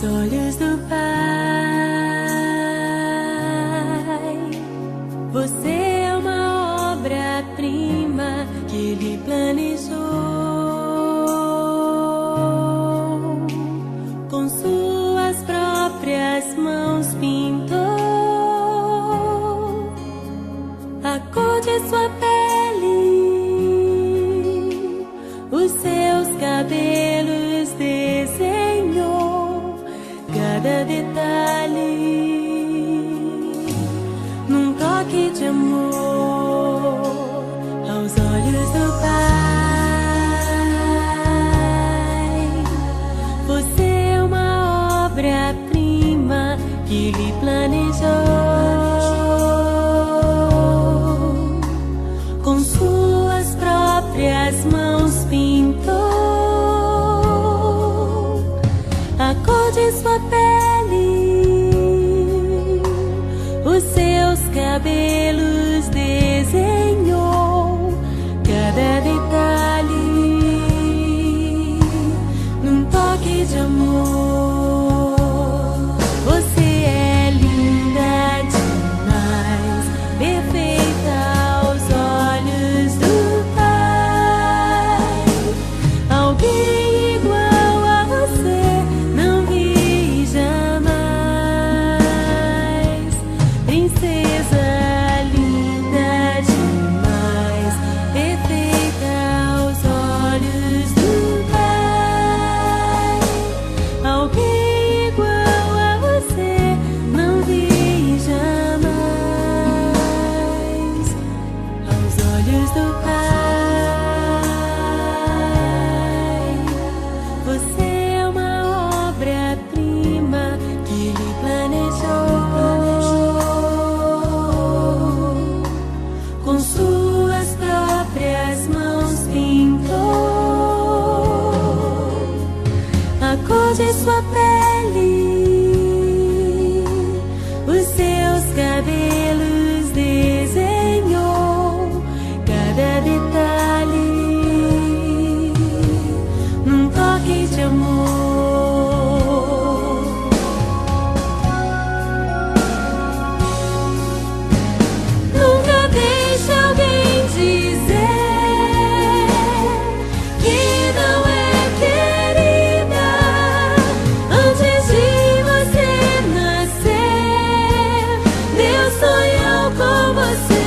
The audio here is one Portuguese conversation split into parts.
olhos do Pai, você é uma obra-prima que Ele planejou. Com suas próprias mãos pintou a cor de sua pele, os seus cabelos desenhou cada detalhe, num toque de amor aos olhos do Pai. Você é uma obra-prima que Ele planejou. Com suas próprias mãos pintou a cor de sua pele, os seus cabelos desenhou cada detalhe, num toque de amor. Você é linda demais, perfeita aos olhos do Pai. Alguém igual a você não vi jamais. Princesa linda demais, perfeita aos olhos do Pai. Alguém igual a você não vi jamais. Aos olhos do Pai, você é uma obra-prima que Ele planejou. Com suas próprias mãos pintou a cor de sua pele, os seus cabelos desenhou cada detalhe, num toque de amor. Nunca deixe alguém dizer que não é querida antes de você nascer. Deus sonhou com você.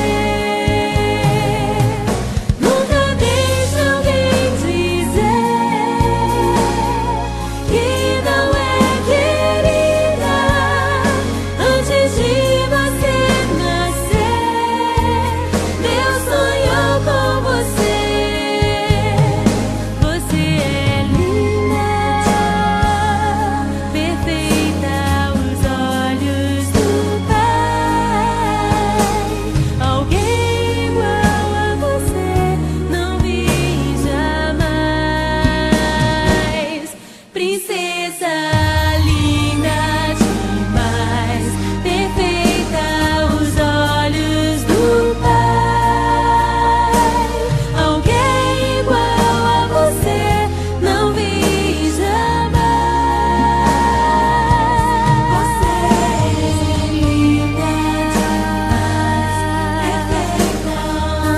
Nunca deixe alguém dizer que não é querida antes de você nascer. Deus sonhou com você. Você é linda, perfeita aos olhos do Pai. Alguém igual a você não vi jamais. Princesa linda demais, perfeita aos olhos do Pai. Alguém igual a você não vi jamais. Você é linda demais, perfeita,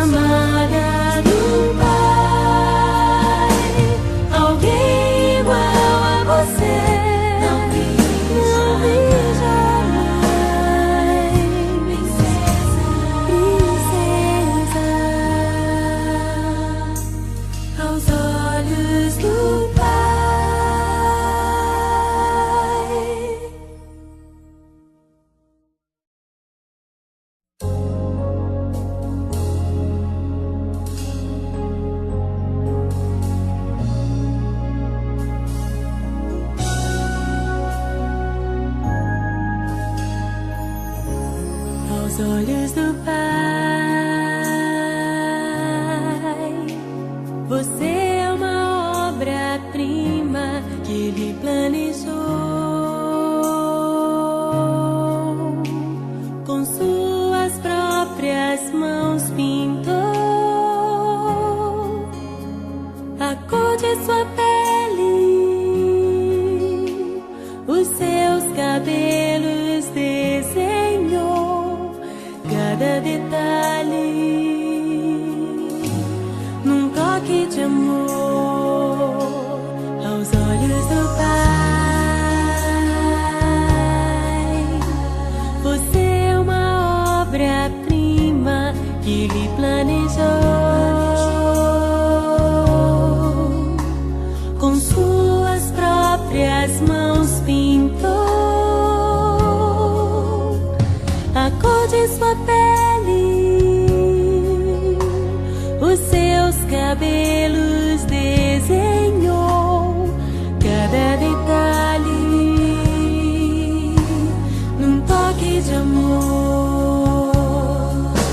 amada do Pai. Alguém igual a você não vi jamais. Princesa, aos olhos do Pai. Aos olhos do Pai, você é uma obra-prima que Ele planejou. Com suas próprias mãos pintou a cor de sua pele, os cor de sua pele, os seus cabelos desenhou cada detalhe num toque de amor.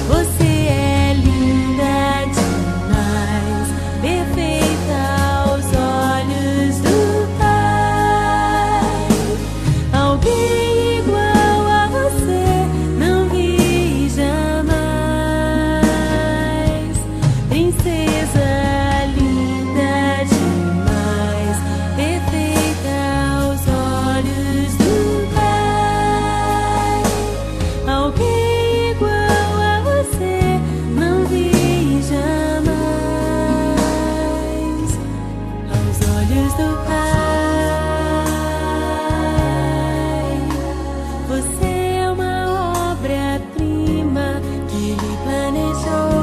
Você é linda demais, perfeita aos olhos do Pai. Alguém igual a você não vi jamais. Princesa linda demais, perfeita aos olhos do Pai. Alguém igual a você não vi jamais. Aos olhos do Pai, você é uma obra-prima que Ele planejou.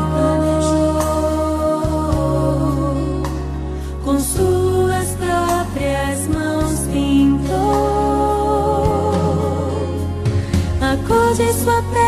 Com suas próprias mãos pintou a cor de sua pele,